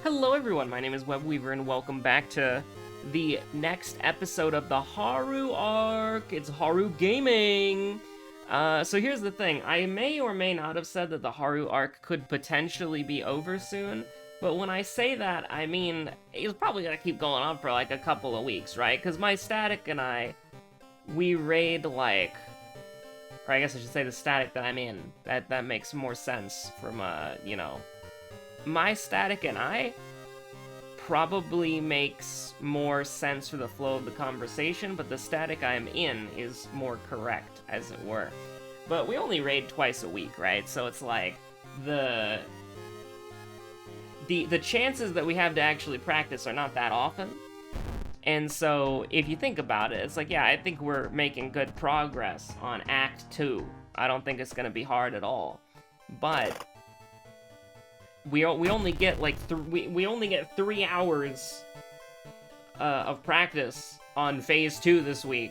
Hello everyone, my name is Webweaver and welcome back to the next episode of the Haru arc. It's Haru Gaming! So here's the thing, I may or may not have said that the Haru arc could potentially be over soon, but when I say that, I mean, it's probably gonna keep going on for like a couple of weeks, right? Because my Static and I, we raid like, or I guess I should say the Static that I'm in. That makes more sense from, my Static and I probably makes more sense for the flow of the conversation, but the Static I'm in is more correct, as it were. But we only raid twice a week, right? So it's like, the chances that we have to actually practice are not that often. And so, if you think about it, it's like, yeah, I think we're making good progress on Act 2. I don't think it's gonna be hard at all. But we only get like we only get 3 hours of practice on Phase 2 this week,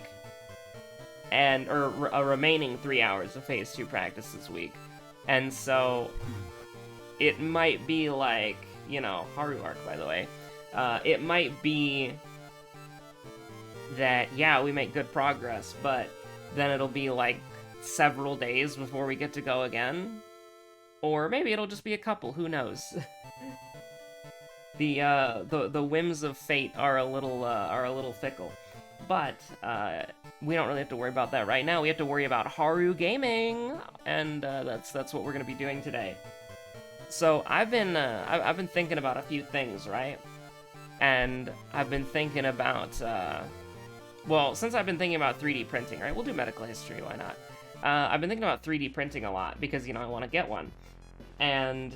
and or a remaining 3 hours of Phase 2 practice this week, and so it might be like, Haru arc, by the way, it might be that, yeah, we make good progress, but then it'll be like several days before we get to go again. Or maybe it'll just be a couple, who knows? The whims of fate are a little fickle. But we don't really have to worry about that right now. We have to worry about Haru Gaming, and that's what we're gonna be doing today. So I've been thinking about a few things, right? And I've been thinking about well, since I've been thinking about 3D printing, right? We'll do medical history, why not? I've been thinking about 3D printing a lot because, I want to get one. And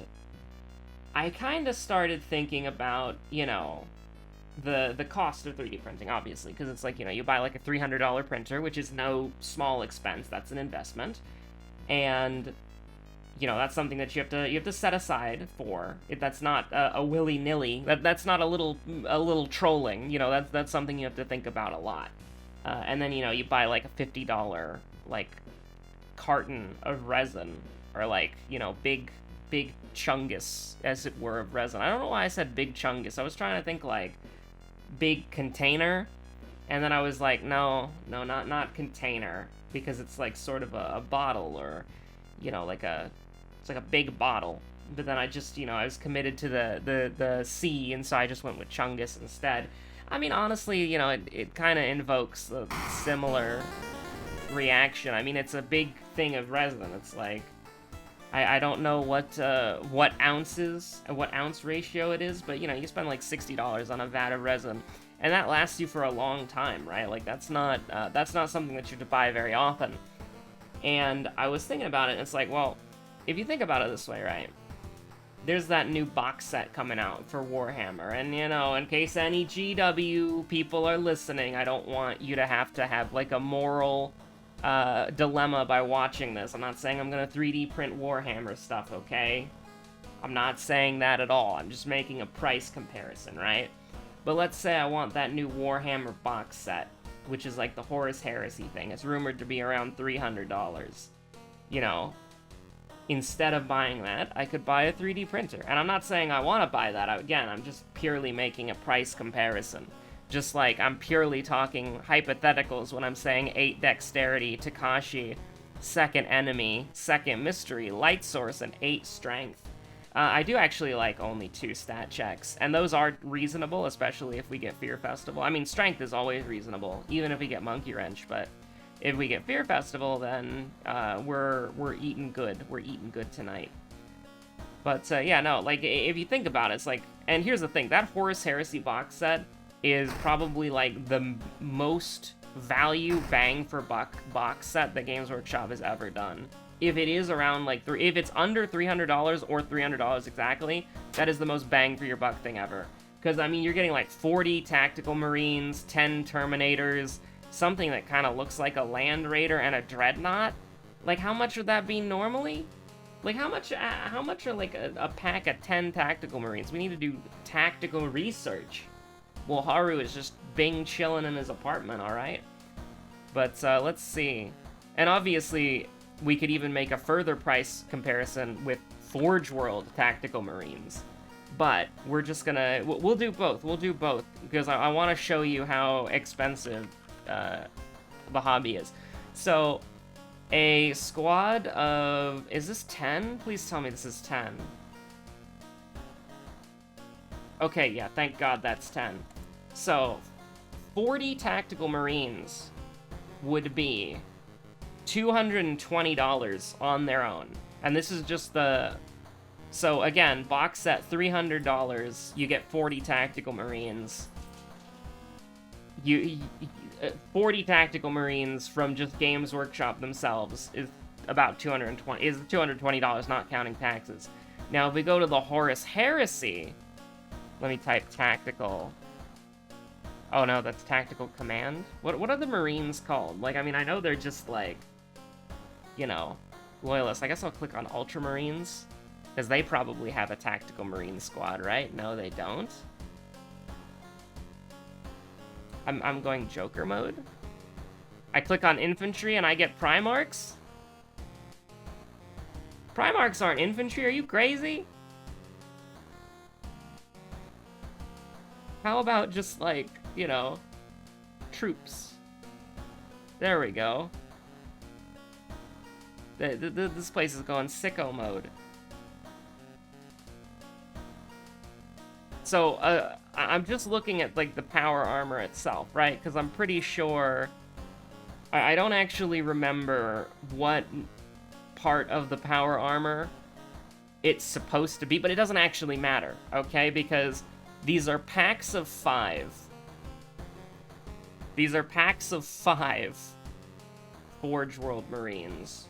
I kind of started thinking about, the cost of 3D printing, obviously, because it's like, you buy like a $300 printer, which is no small expense. That's an investment. And, that's something that you have to set aside for. That's not a willy-nilly. That's not a little trolling. That's something you have to think about a lot. And then, you buy like a $50 like carton of resin, or like, big chungus, as it were, of resin. I don't know why I said big chungus. I was trying to think like big container, and then I was like, no, not container, because it's like sort of a bottle, or it's like a big bottle. But then I just, I was committed to the C, and so I just went with chungus instead. I mean, honestly, it kind of invokes a similar reaction. I mean, it's a big thing of resin. It's like, I don't know what ounces, what ounce ratio it is, but you spend like $60 on a vat of resin, and that lasts you for a long time, right? Like that's not something that you have to buy very often. And I was thinking about it, and it's like, well, if you think about it this way, right? There's that new box set coming out for Warhammer, and in case any GW people are listening, I don't want you to have like a moral dilemma by watching this. I'm not saying I'm gonna 3D print Warhammer stuff, okay? I'm not saying that at all. I'm just making a price comparison, right? But let's say I want that new Warhammer box set, which is like the Horus Heresy thing. It's rumored to be around $300. Instead of buying that, I could buy a 3D printer. And I'm not saying I want to buy that. Again, I'm just purely making a price comparison. Just like I'm purely talking hypotheticals when I'm saying 8 dexterity, Takashi, 2nd enemy, 2nd mystery, light source, and 8 strength. I do actually like only 2 stat checks, and those are reasonable, especially if we get Fear Festival. I mean, strength is always reasonable, even if we get Monkey Wrench, but if we get Fear Festival, then we're eating good. We're eating good tonight. But yeah, no, like if you think about it, it's like, and here's the thing, that Horus Heresy box set is probably like the most value bang for buck box set that Games Workshop has ever done. If it is around like if it's under $300 or $300 exactly, that is the most bang for your buck thing ever. Because I mean, you're getting like 40 tactical marines, 10 terminators, something that kind of looks like a land raider, and a dreadnought. Like, how much would that be normally? Like, how much are like a pack of 10 tactical marines? We need to do tactical research. Well, Haru is just Bing chilling in his apartment, alright? But let's see. And obviously, we could even make a further price comparison with Forge World Tactical Marines. but we're just gonna... We'll do both. We'll do both, because I want to show you how expensive the hobby is. So, a squad of... Is this 10? Please tell me this is 10. Okay, yeah, thank God that's 10. So, 40 Tactical Marines would be $220 on their own. And this is just the... So, again, box set, $300, you get 40 Tactical Marines. 40 Tactical Marines from just Games Workshop themselves is about $220, not counting taxes. Now, if we go to the Horus Heresy, let me type tactical. Oh no, that's tactical command. What are the Marines called? Like, I mean, I know they're just like, you know, loyalists. I guess I'll click on Ultramarines, because they probably have a tactical Marine squad, right? No, they don't. I'm going Joker mode. I click on infantry and I get Primarchs? Primarchs aren't infantry, are you crazy? How about just, like, you know, troops? There we go. This place is going sicko mode. So, I'm just looking at, like, the power armor itself, right? Because I'm pretty sure... I don't actually remember what part of the power armor it's supposed to be, but it doesn't actually matter, okay? Because these are packs of 5. These are packs of 5 Forge World Marines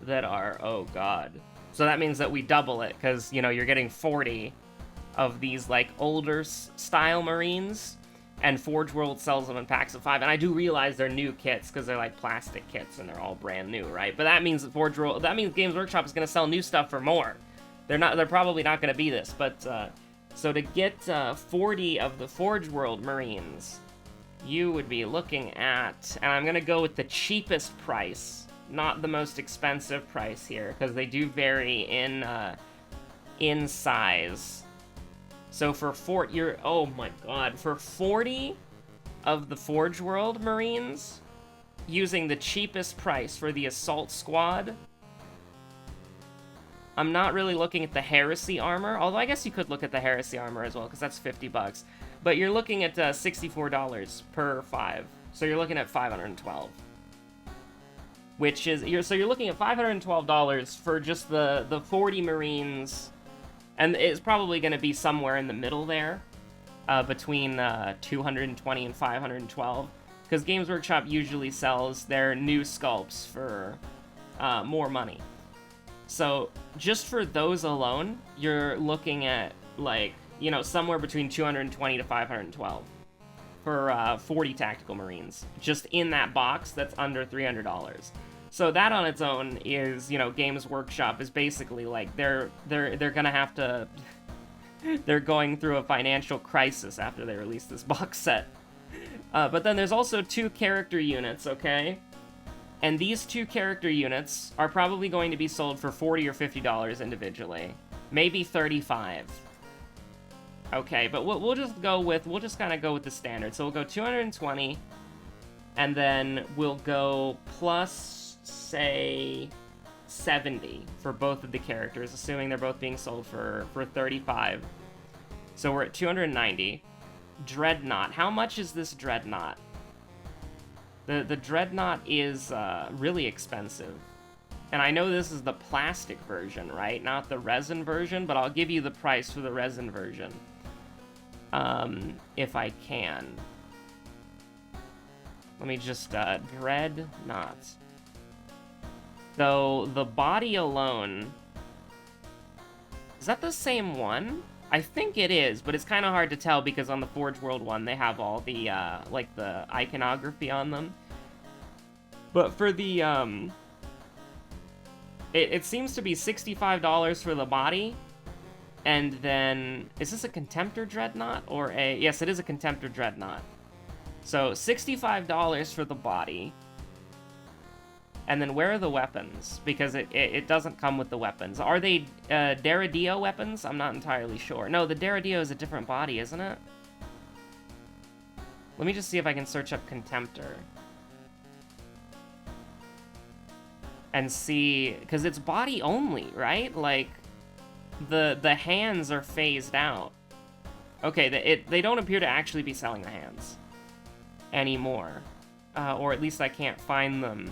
that are... Oh, God. So that means that we double it, because, you know, you're getting 40... of these, like, older style Marines, and Forge World sells them in packs of 5, and I do realize they're new kits, because they're, like, plastic kits, and they're all brand new, right? But that means that that means Games Workshop is gonna sell new stuff for more. They're probably not gonna be this, but, so to get, 40 of the Forge World Marines, you would be looking at, and I'm gonna go with the cheapest price, not the most expensive price here, because they do vary in size. So for oh my God, for 40 of the Forge World Marines, using the cheapest price for the Assault Squad, I'm not really looking at the Heresy armor, although I guess you could look at the Heresy armor as well, because that's $50. But you're looking at $64 per 5, so you're looking at $512. Which is, you're looking at $512 for just the 40 Marines. And it's probably going to be somewhere in the middle there, between 220 and 512, because Games Workshop usually sells their new sculpts for more money. So just for those alone, you're looking at, like, you know, somewhere between 220 to 512 for 40 Tactical Marines, just in that box that's under $300. So that on its own is, you know, Games Workshop is basically like they're gonna have to they're going through a financial crisis after they release this box set. But then there's also 2 character units, okay? And these 2 character units are probably going to be sold for $40 or $50 individually, maybe $35. Okay, but we'll just kind of go with the standard. So we'll go 220, and then we'll go plus, say, 70 for both of the characters, assuming they're both being sold for 35. So we're at 290. Dreadnought. How much is this Dreadnought? The Dreadnought is really expensive. And I know this is the plastic version, right? Not the resin version, but I'll give you the price for the resin version. If I can. Let me just, Dreadnought. So, the body alone... Is that the same one? I think it is, but it's kind of hard to tell because on the Forge World one, they have all the, like, the iconography on them. But for the, It seems to be $65 for the body, and then... Is this a Contemptor Dreadnought, or a... Yes, it is a Contemptor Dreadnought. So, $65 for the body. And then where are the weapons? Because it doesn't come with the weapons. Are they Daradio weapons? I'm not entirely sure. No, the Daradio is a different body, isn't it? Let me just see if I can search up Contemptor. And see, because it's body only, right? Like, the hands are phased out. Okay, they don't appear to actually be selling the hands anymore. Or at least I can't find them.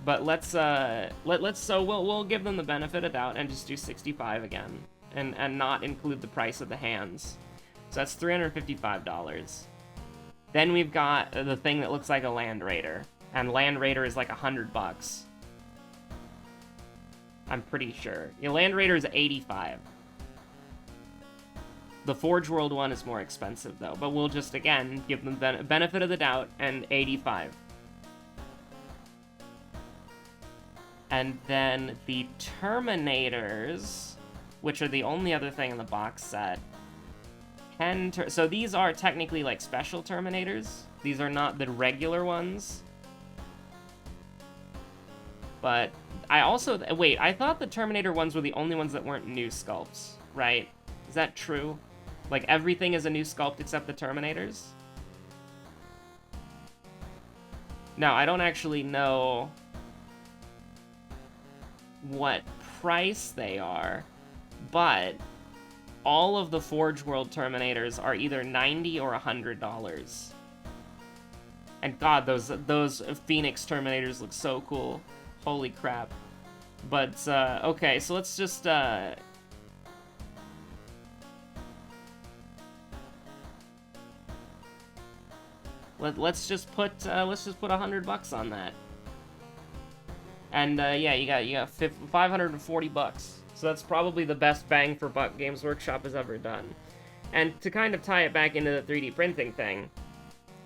But we'll give them the benefit of doubt and just do 65 again. And not include the price of the hands. So that's $355. Then we've got the thing that looks like a Land Raider. And Land Raider is like $100. I'm pretty sure. Yeah, Land Raider is 85. The Forge World one is more expensive, though. But we'll just, again, give them benefit of the doubt and 85. And then the Terminators, which are the only other thing in the box set. So these are technically, like, special Terminators. These are not the regular ones. But I also... Wait, I thought the Terminator ones were the only ones that weren't new sculpts, right? Is that true? Like, everything is a new sculpt except the Terminators? No, I don't actually know what price they are, but all of the Forge World Terminators are either $90 or $100. And God, those Phoenix Terminators look so cool. Holy crap. But, okay, so let's just, let's just put $100 on that. And, yeah, you got 540 bucks. So that's probably the best bang for buck Games Workshop has ever done. And to kind of tie it back into the 3D printing thing,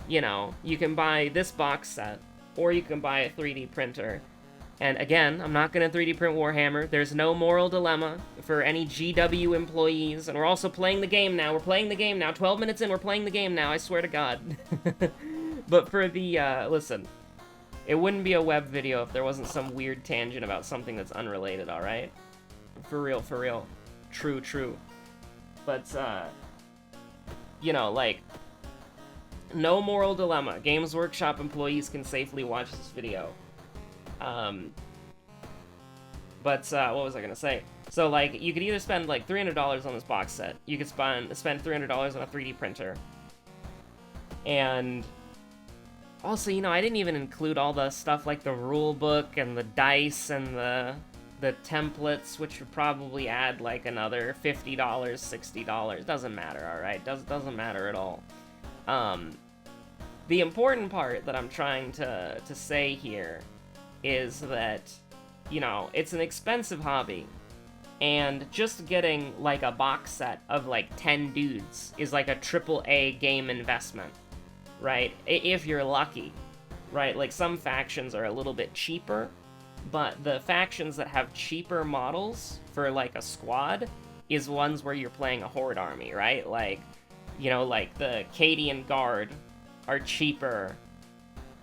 you know, you can buy this box set, or you can buy a 3D printer. And again, I'm not going to 3D print Warhammer. There's no moral dilemma for any GW employees. And we're also playing the game now. We're playing the game now. 12 minutes in, we're playing the game now. I swear to God. But for the, listen, it wouldn't be a web video if there wasn't some weird tangent about something that's unrelated, alright? For real, for real. True, true. But, you know, like, no moral dilemma. Games Workshop employees can safely watch this video. But, what was I gonna say? So, like, you could either spend, like, $300 on this box set. You could spend $300 on a 3D printer. And also, you know, I didn't even include all the stuff like the rule book and the dice and the templates, which would probably add, like, another $50, $60. Doesn't matter, alright? Doesn't matter at all. The important part that I'm trying to say here is that, you know, it's an expensive hobby, and just getting, like, a box set of, like, 10 dudes is, like, a AAA game investment, right? If you're lucky, right? Like, some factions are a little bit cheaper, but the factions that have cheaper models for, like, a squad is ones where you're playing a horde army, right? Like, you know, like, the Cadian Guard are cheaper,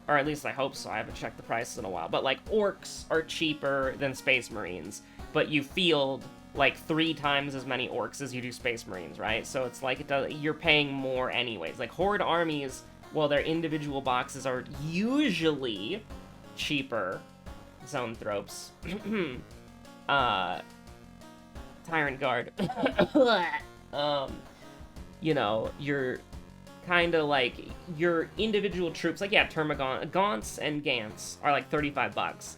or at least I hope so. I haven't checked the prices in a while. But, like, orcs are cheaper than Space Marines, but you field, like, 3 times as many orcs as you do Space Marines, right? So it's like you're paying more anyways. Like, horde armies, well, their individual boxes are usually cheaper. Zoanthropes. Tyrant Guard. You know, you're kind of like your individual troops, like, yeah, Gaunts and Gants are like $35,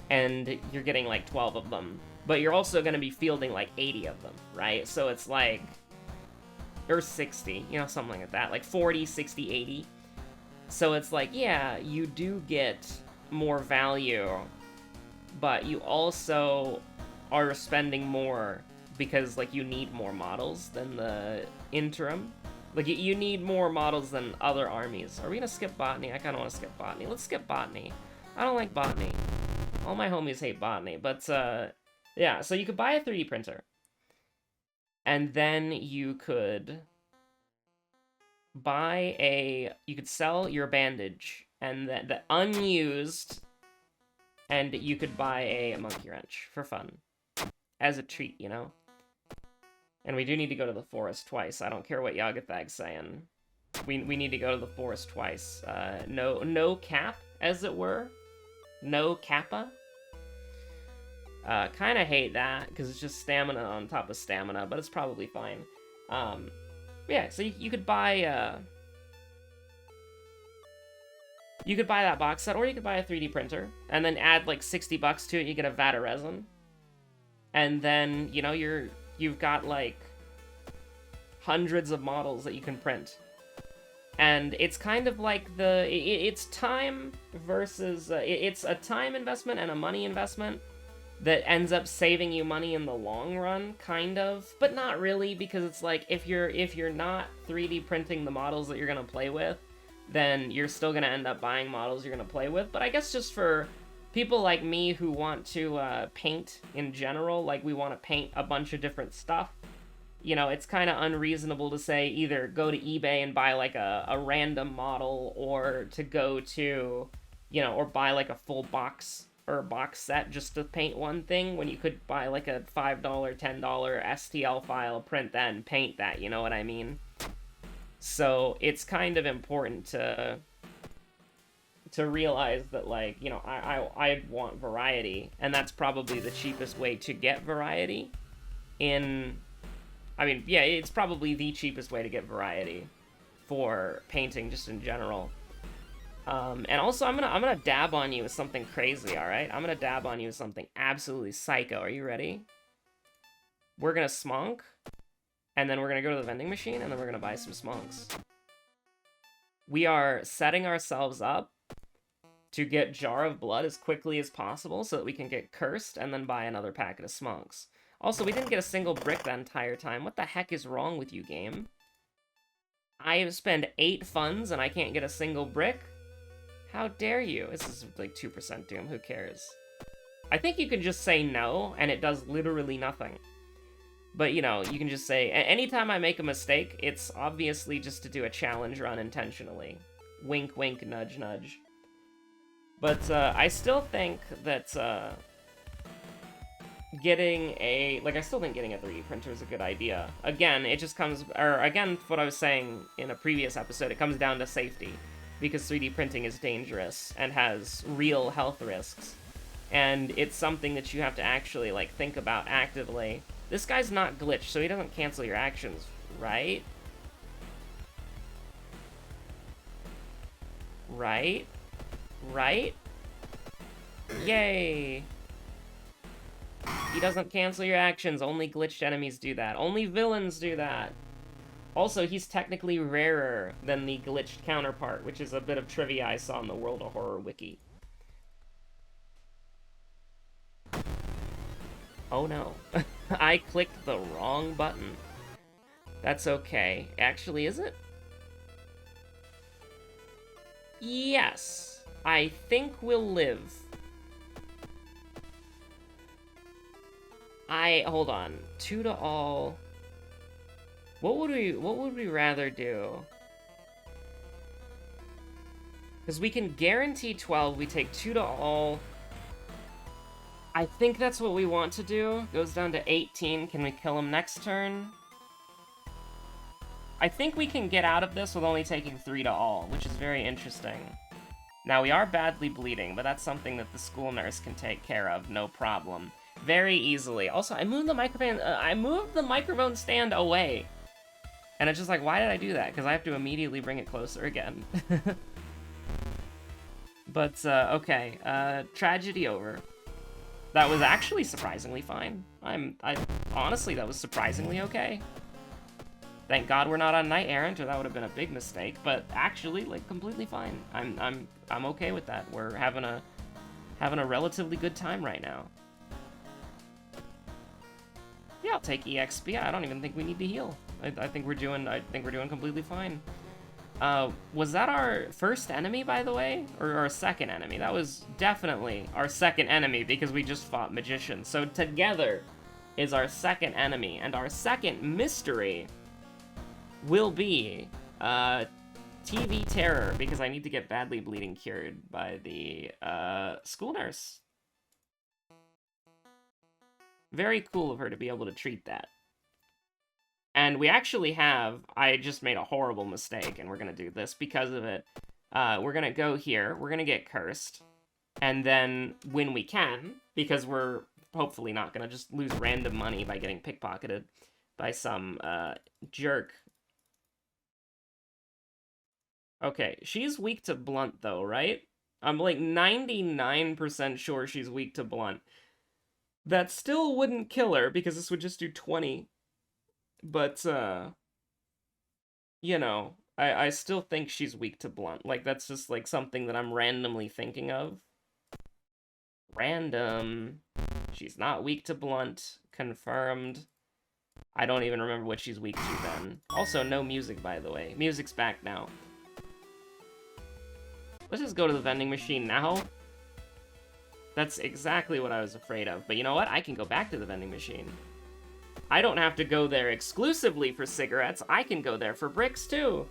and you're getting like 12 of them, but you're also going to be fielding like 80 of them, right? So it's like, or 60, you know, something like that, like 40, 60, 80. So it's like, yeah, you do get more value, but you also are spending more because, like, you need more models than the interim. Like, you need more models than other armies. Are we gonna skip botany? I kinda wanna skip botany. Let's skip botany. I don't like botany. All my homies hate botany, but, yeah, so you could buy a 3D printer. And then you could you could sell your bandage, and the unused and you could buy a monkey wrench for fun. As a treat, you know? And we do need to go to the forest twice. I don't care what Yagathag's saying. We need to go to the forest twice. No cap, as it were. No kappa. Kind of hate that, because it's just stamina on top of stamina, but it's probably fine. Yeah, so you could buy, you could buy that box set, or you could buy a 3D printer, and then add, like, $60 to it, you get a vat of resin. And then, you know, you've got, like, hundreds of models that you can print. And it's kind of like it's time versus, it's a time investment and a money investment that ends up saving you money in the long run, kind of, but not really, because it's like, if you're not 3D printing the models that you're gonna play with, then you're still gonna end up buying models you're gonna play with. But I guess just for people like me who want to paint in general, like we want to paint a bunch of different stuff, you know, it's kind of unreasonable to say either go to eBay and buy like a random model, or to go to, you know, or buy like a full box or a box set just to paint one thing, when you could buy like a $5, $10 STL file, print that and paint that, you know what I mean? So it's kind of important to realize that, like, you know, I want variety, and that's probably the cheapest way to get variety I mean, yeah, it's probably the cheapest way to get variety for painting just in general. And also, I'm gonna dab on you with something crazy, alright? I'm gonna dab on you with something absolutely psycho. Are you ready? We're gonna smonk, and then we're gonna go to the vending machine, and then we're gonna buy some smonks. We are setting ourselves up to get Jar of Blood as quickly as possible so that we can get cursed and then buy another packet of smonks. Also, we didn't get a single brick that entire time. What the heck is wrong with you, game? I spend 8 funds and I can't get a single brick? How dare you? This is like 2% Doom, who cares? I think you can just say no, and it does literally nothing. But, you know, you can just say, anytime I make a mistake, it's obviously just to do a challenge run intentionally. Wink, wink, nudge, nudge. But, I still think that, getting a 3D printer is a good idea. Again, it just comes, again, what I was saying in a previous episode, it comes down to safety. Because 3D printing is dangerous and has real health risks. And it's something that you have to actually, like, think about actively. This guy's not glitched, so he doesn't cancel your actions, right? Right? Right? Yay! He doesn't cancel your actions, only glitched enemies do that. Only villains do that! Also, he's technically rarer than the glitched counterpart, which is a bit of trivia I saw in the World of Horror wiki. Oh no. I clicked the wrong button. That's okay. Actually, is it? Yes. I think we'll live. Hold on. 2 to all... What would we rather do? Because we can guarantee 12, we take 2 to all. I think that's what we want to do. Goes down to 18. Can we kill him next turn? I think we can get out of this with only taking 3 to all, which is very interesting. Now, we are badly bleeding, but that's something that the school nurse can take care of, no problem. Very easily. Also, I moved the microphone stand away. And it's just like, why did I do that? Because I have to immediately bring it closer again. But, okay. Tragedy over. That was actually surprisingly fine. Honestly, that was surprisingly okay. Thank God we're not on Knight Errant, or that would have been a big mistake. But actually, like, completely fine. I'm okay with that. We're having a relatively good time right now. Yeah, I'll take EXP. I don't even think we need to heal. I think we're doing completely fine. Was that our first enemy, by the way? Or our second enemy? That was definitely our second enemy, because we just fought Magician. So together is our second enemy, and our second mystery will be TV Terror, because I need to get badly bleeding cured by the school nurse. Very cool of her to be able to treat that. And we actually have, I just made a horrible mistake, and we're going to do this because of it. We're going to go here, we're going to get cursed, and then when we can, because we're hopefully not going to just lose random money by getting pickpocketed by some jerk. Okay, she's weak to blunt though, right? I'm like 99% sure she's weak to blunt. That still wouldn't kill her, because this would just do 20. But, you know, I still think she's weak to blunt. Like, that's just, like, something that I'm randomly thinking of. Random. She's not weak to blunt. Confirmed. I don't even remember what she's weak to then. Also, no music, by the way. Music's back now. Let's just go to the vending machine now. That's exactly what I was afraid of. But you know what? I can go back to the vending machine. I don't have to go there exclusively for cigarettes. I can go there for bricks, too.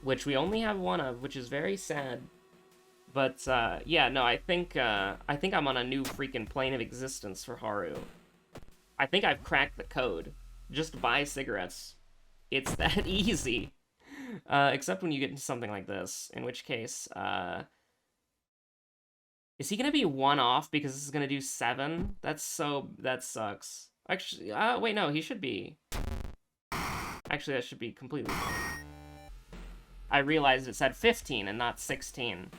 Which we only have one of, which is very sad. But, yeah, no, I think I'm on a new freaking plane of existence for Haru. I think I've cracked the code. Just buy cigarettes. It's that easy. Except when you get into something like this, in which case, is he gonna be 1 off because this is gonna do 7? That sucks. Actually, wait, no, he should be. Actually, that should be completely fine. I realized it said 15 and not 16.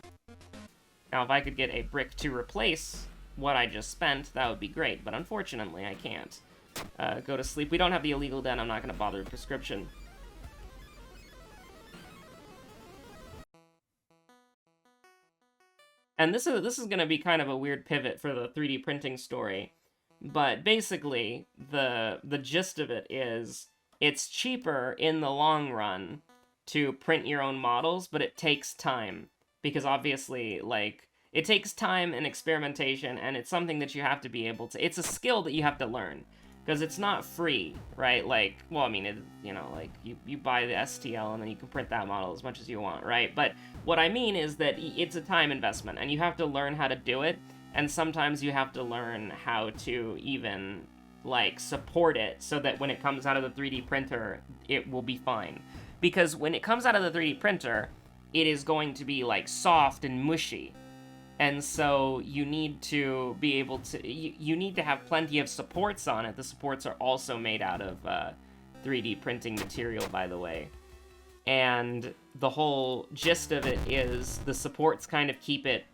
Now, if I could get a brick to replace what I just spent, that would be great, but unfortunately, I can't. Go to sleep. We don't have the illegal den. I'm not gonna bother with prescription. And this is gonna be kind of a weird pivot for the 3D printing story. But basically, the gist of it is, it's cheaper in the long run to print your own models, but it takes time. Because obviously, like, it takes time and experimentation, and it's something that you have to be able to... It's a skill that you have to learn. Because it's not free, right? Like, well, I mean, it, you know, like, you buy the STL and then you can print that model as much as you want, right? But what I mean is that it's a time investment, and you have to learn how to do it, and sometimes you have to learn how to even, like, support it so that when it comes out of the 3D printer, it will be fine. Because when it comes out of the 3D printer, it is going to be, like, soft and mushy. And so you need to be able to, you need to have plenty of supports on it. The supports are also made out of 3D printing material, by the way. And the whole gist of it is the supports kind of keep it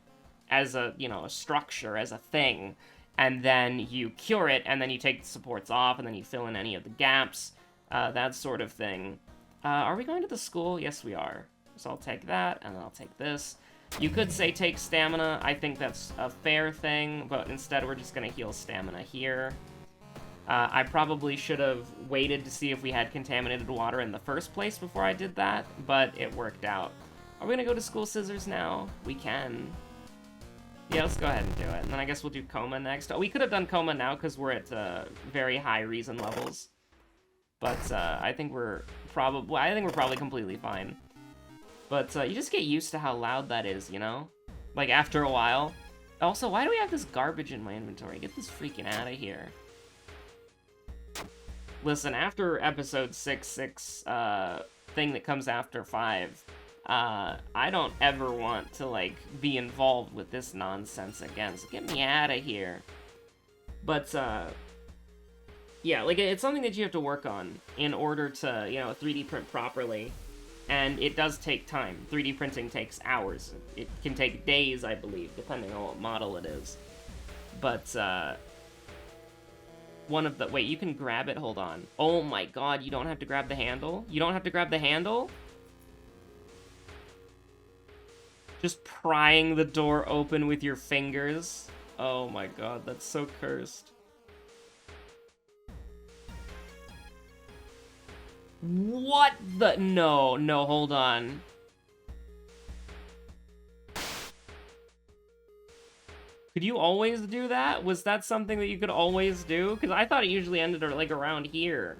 as a, you know, a structure, as a thing. And then you cure it, and then you take the supports off, and then you fill in any of the gaps, that sort of thing. Are we going to the school? Yes, we are. So I'll take that, and then I'll take this. You could say take stamina. I think that's a fair thing, but instead we're just going to heal stamina here. I probably should have waited to see if we had contaminated water in the first place before I did that, but it worked out. Are we going to go to school scissors now? We can. Yeah, let's go ahead and do it. And then I guess we'll do coma next. Oh, we could have done coma now because we're at very high reason levels. But I think we're probably completely fine. But you just get used to how loud that is, you know? Like, after a while. Also, why do we have this garbage in my inventory? Get this freaking out of here. Listen, after episode 6 thing that comes after 5, I don't ever want to, like, be involved with this nonsense again, so get me out of here. But, yeah, like, it's something that you have to work on in order to, you know, 3D print properly. And it does take time. 3D printing takes hours. It can take days, I believe, depending on what model it is. But, one of the... Wait, you can grab it? Hold on. Oh my god, you don't have to grab the handle? You don't have to grab the handle? Just prying the door open with your fingers? Oh my god, that's so cursed. What the... No, hold on. Could you always do that? Was that something that you could always do? Because I thought it usually ended, like, around here.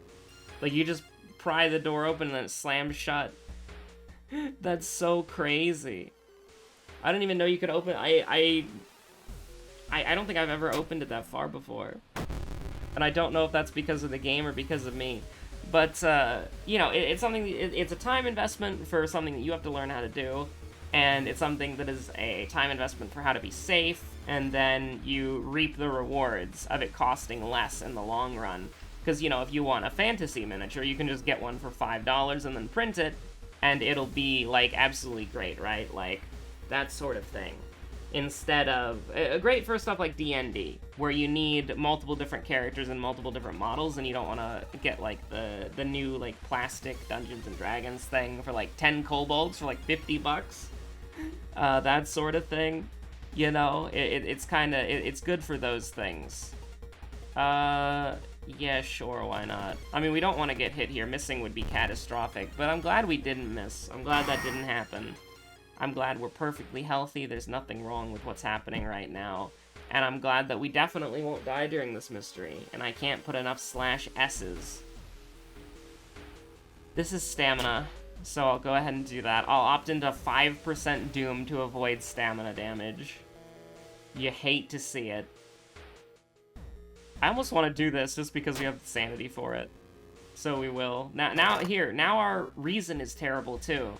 Like, you just pry the door open and then it slams shut. That's so crazy. I didn't even know you could open... I don't think I've ever opened it that far before. And I don't know if that's because of the game or because of me. But, you know, it's something, it's a time investment for something that you have to learn how to do. And it's something that is a time investment for how to be safe. And then you reap the rewards of it costing less in the long run. Because, you know, if you want a fantasy miniature, you can just get one for $5 and then print it. And it'll be, like, absolutely great, right? Like, that sort of thing. Instead of great for stuff like D&D, where you need multiple different characters and multiple different models, and you don't want to get like the new like plastic Dungeons and Dragons thing for like 10 kobolds for like $50, that sort of thing. You know, it's kind of it's good for those things. Yeah, sure, why not? I mean, we don't want to get hit here. Missing would be catastrophic, but I'm glad we didn't miss. I'm glad that didn't happen. I'm glad we're perfectly healthy, there's nothing wrong with what's happening right now. And I'm glad that we definitely won't die during this mystery, and I can't put enough /S's. This is stamina, so I'll go ahead and do that. I'll opt into 5% doom to avoid stamina damage. You hate to see it. I almost want to do this just because we have the sanity for it. So we will. Now our reason is terrible too.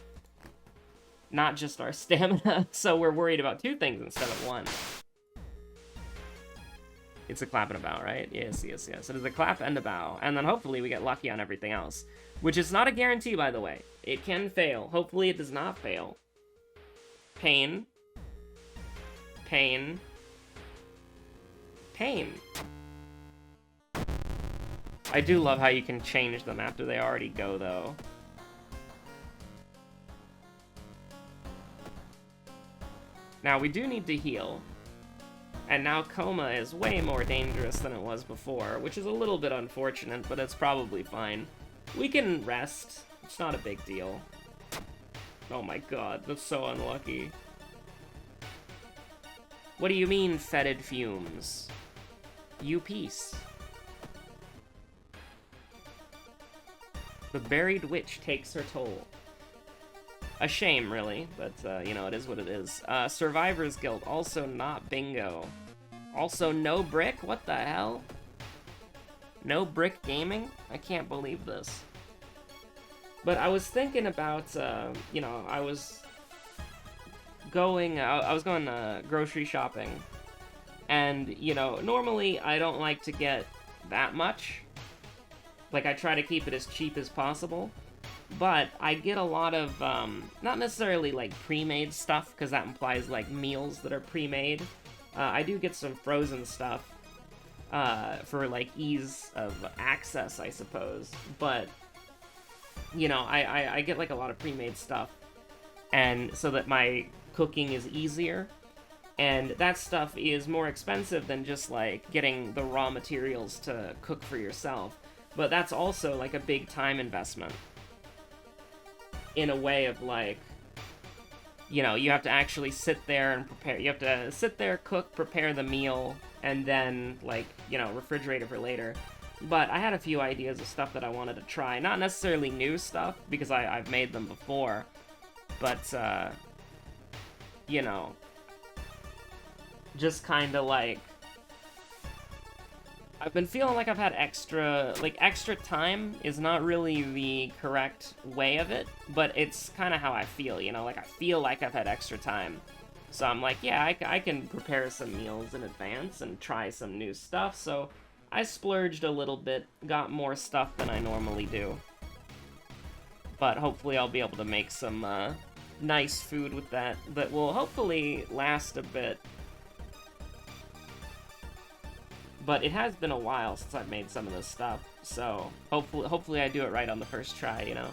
Not just our stamina, so we're worried about two things instead of one. It's a clap and a bow, right? Yes. It is a clap and a bow, and then hopefully we get lucky on everything else. Which is not a guarantee, by the way. It can fail. Hopefully it does not fail. Pain. Pain. Pain. I do love how you can change them after they already go, though. Now, we do need to heal. And now coma is way more dangerous than it was before, which is a little bit unfortunate, but it's probably fine. We can rest. It's not a big deal. Oh my god, that's so unlucky. What do you mean, fetid fumes? You peace. The buried witch takes her toll. A shame, really, but, you know, it is what it is. Survivor's Guild, also not bingo. Also no brick? What the hell? No brick gaming? I can't believe this. But I was thinking about, you know, I was going grocery shopping. And, you know, normally I don't like to get that much. Like, I try to keep it as cheap as possible. But I get a lot of, not necessarily, like, pre-made stuff, because that implies, like, meals that are pre-made. I do get some frozen stuff, for, like, ease of access, I suppose. But, you know, I get, like, a lot of pre-made stuff, and so that my cooking is easier. And that stuff is more expensive than just, like, getting the raw materials to cook for yourself. But that's also, like, a big time investment. In a way of, like, you know, you have to actually sit there and prepare. You have to sit there, cook, prepare the meal, and then, like, you know, refrigerate it for later. But I had a few ideas of stuff that I wanted to try. Not necessarily new stuff, because I've made them before. But, you know, just kind of, like, I've been feeling like I've had extra time is not really the correct way of it, but it's kind of how I feel, you know, like I feel like I've had extra time. So I'm like, yeah, I can prepare some meals in advance and try some new stuff, so I splurged a little bit, got more stuff than I normally do. But hopefully I'll be able to make some nice food with that will hopefully last a bit. But it has been a while since I've made some of this stuff, so hopefully I do it right on the first try, you know?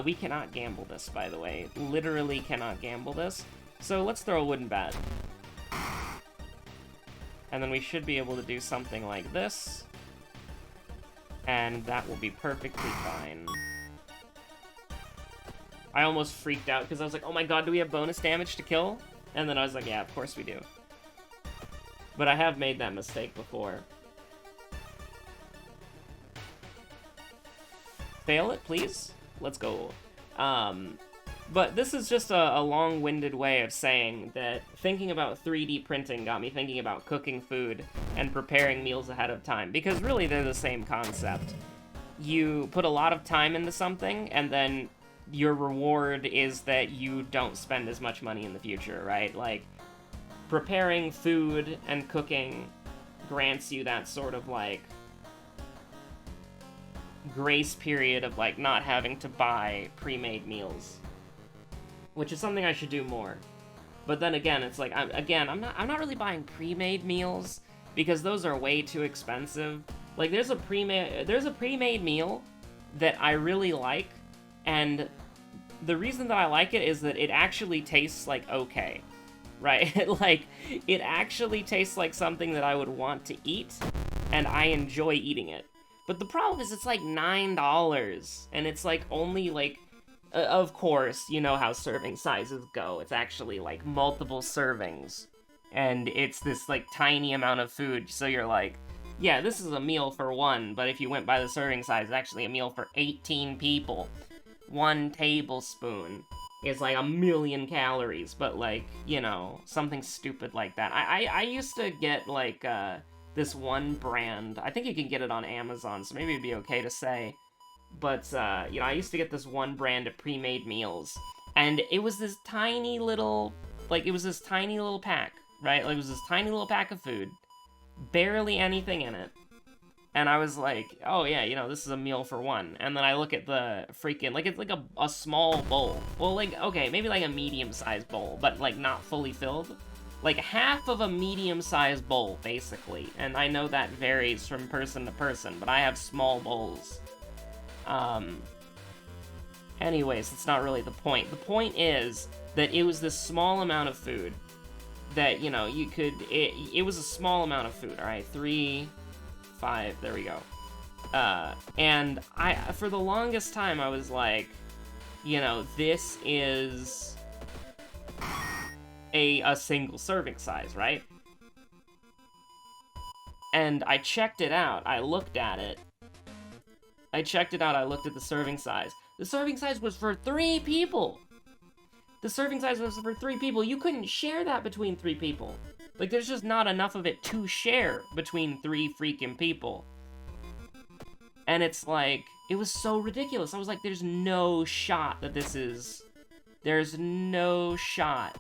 We cannot gamble this, by the way. Literally cannot gamble this. So let's throw a wooden bat. And then we should be able to do something like this. And that will be perfectly fine. I almost freaked out because I was like, oh my god, do we have bonus damage to kill? And then I was like, yeah, of course we do. But I have made that mistake before. Fail it, please? Let's go. But this is just a long-winded way of saying that thinking about 3D printing got me thinking about cooking food and preparing meals ahead of time, because really they're the same concept. You put a lot of time into something, and then your reward is that you don't spend as much money in the future, right? Like, preparing food and cooking grants you that sort of, like, grace period of, like, not having to buy pre-made meals, which is something I should do more. But then again, it's like, I'm not really buying pre-made meals, because those are way too expensive. Like, there's a pre-made meal that I really like, and the reason that I like it is that it actually tastes, like, okay, right? Like, it actually tastes like something that I would want to eat, and I enjoy eating it. But the problem is it's, like, $9, and it's, like, only, like, of course, you know how serving sizes go. It's actually, like, multiple servings, and it's this, like, tiny amount of food, so you're like, yeah, this is a meal for one, but if you went by the serving size, it's actually a meal for 18 people. 1 tablespoon is like 1,000,000 calories, but, like, you know, something stupid like that. I used to get, like, this one brand. I think you can get it on Amazon, so maybe it'd be okay to say. But, you know, I used to get this one brand of pre-made meals, and it was this tiny little, like, it was this tiny little pack, right? Like, it was this tiny little pack of food. Barely anything in it. And I was like, oh yeah, you know, this is a meal for one. And then I look at the freaking, like, it's like a small bowl. Well, like, okay, maybe like a medium-sized bowl, but, like, not fully filled. Like, half of a medium-sized bowl, basically. And I know that varies from person to person, but I have small bowls. Anyways, that's not really the point. The point is that it was this small amount of food that, you know, you could, it was a small amount of food, alright? 3, 5, there we go. And for the longest time, I was like, you know, this is a single serving size, right? And I checked it out, I looked at it. I checked it out, I looked at the serving size. The serving size was for 3 people! The serving size was for 3 people. You couldn't share that between 3 people. Like, there's just not enough of it to share between 3 freaking people. And it's like, it was so ridiculous. I was like, there's no shot that this is... There's no shot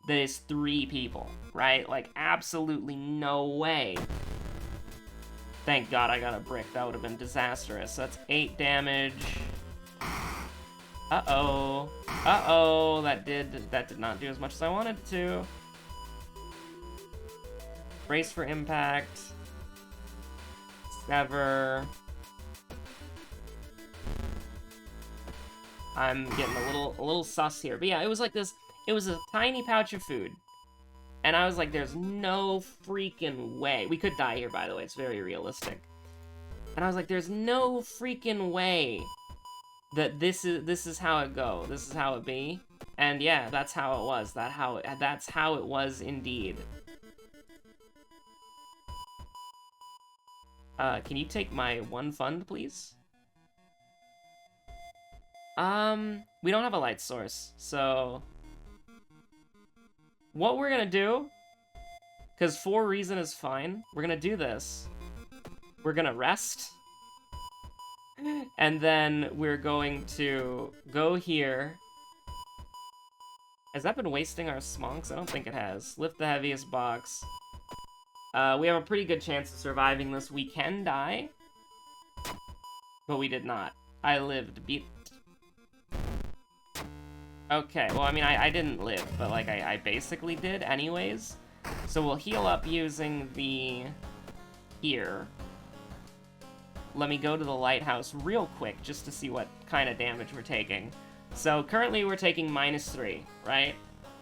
that it's 3 people, right? Like, absolutely no way. Thank God I got a brick. That would have been disastrous. That's 8 damage. Uh-oh. Uh-oh. That did not do as much as I wanted it to. Brace for impact. Sever. I'm getting a little sus here. But yeah, it was like this, it was a tiny pouch of food. And I was like, there's no freaking way. We could die here, by the way. It's very realistic. And I was like, there's no freaking way that this is how it go. This is how it be. And yeah, that's how it was. That's how it was indeed. Can you take my 1 fund, please? We don't have a light source, so what we're gonna do, because 4 reason is fine, we're gonna do this. We're gonna rest. And then we're going to go here. Has that been wasting our smonks? I don't think it has. Lift the heaviest box. We have a pretty good chance of surviving this. We can die. But we did not. I lived. Beat. Okay, well, I mean, I didn't live, but, like, I basically did anyways. So we'll heal up using the... here. Let me go to the lighthouse real quick, just to see what kind of damage we're taking. So, currently we're taking -3, right?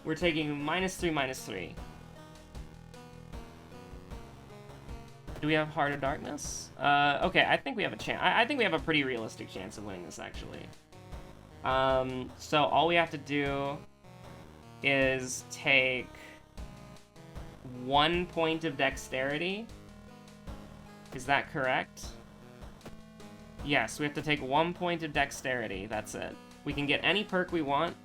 We're taking -3, -3. Do we have Heart of Darkness? Okay, I think we have a chance. I think we have a pretty realistic chance of winning this, actually. So all we have to do is take 1 point of dexterity. Is that correct? Yes, we have to take 1 point of dexterity. That's it. We can get any perk we want.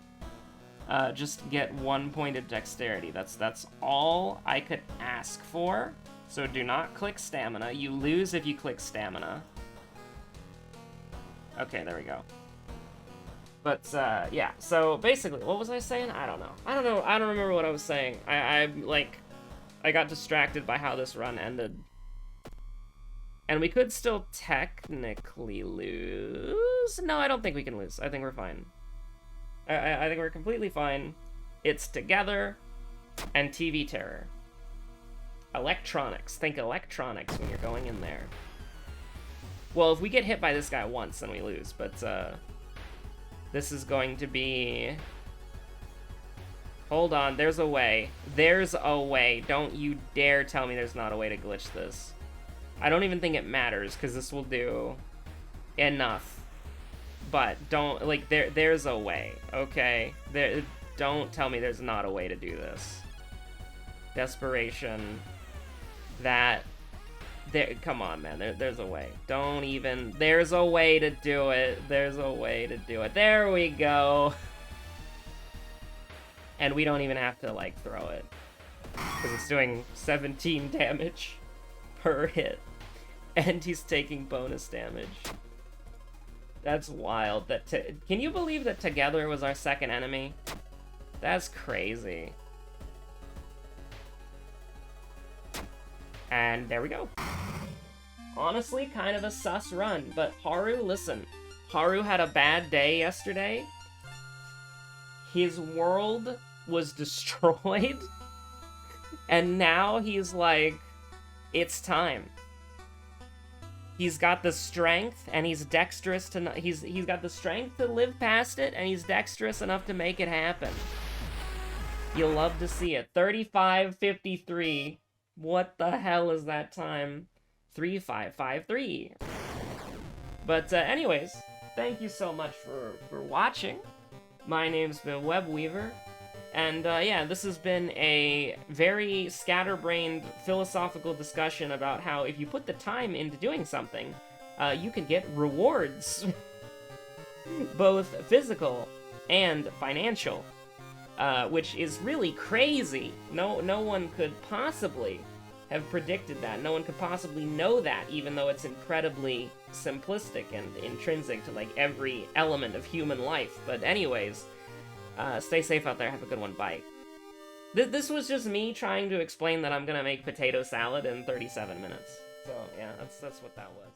just get 1 point of dexterity. That's all I could ask for. So do not click stamina. You lose if you click stamina. Okay, there we go. But, yeah, so basically, what was I saying? I don't know. I don't remember what I was saying. I got distracted by how this run ended. And we could still technically lose. No, I don't think we can lose. I think we're fine. I think we're completely fine. It's together and TV terror. Electronics. Think electronics when you're going in there. Well, if we get hit by this guy once, then we lose. But, this is going to be... Hold on, there's a way. There's a way. Don't you dare tell me there's not a way to glitch this. I don't even think it matters, because this will do enough. But don't, like, there's a way, okay? Don't tell me there's not a way to do this. Desperation. Come on, man, there's a way. Don't even, there's a way to do it. There's a way to do it. There we go. And we don't even have to, like, throw it. Because it's doing 17 damage per hit. And he's taking bonus damage. That's wild. Can you believe that Together was our second enemy? That's crazy. And there we go. Honestly, kind of a sus run. But Haru, listen. Haru had a bad day yesterday. His world was destroyed. And now he's like, it's time. He's got the strength, and he's dexterous to... He's got the strength to live past it, and he's dexterous enough to make it happen. You'll love to see it. 35:53. What the hell is that time? 3553. But anyways, thank you so much for watching. My name's been Webweaver. And yeah, this has been a very scatterbrained philosophical discussion about how if you put the time into doing something, you can get rewards. Both physical and financial. Which is really crazy. No one could possibly have predicted that. No one could possibly know that, even though it's incredibly simplistic and intrinsic to, like, every element of human life. But anyways... stay safe out there. Have a good one. Bye. This was just me trying to explain that I'm gonna make potato salad in 37 minutes. So, yeah, that's what that was.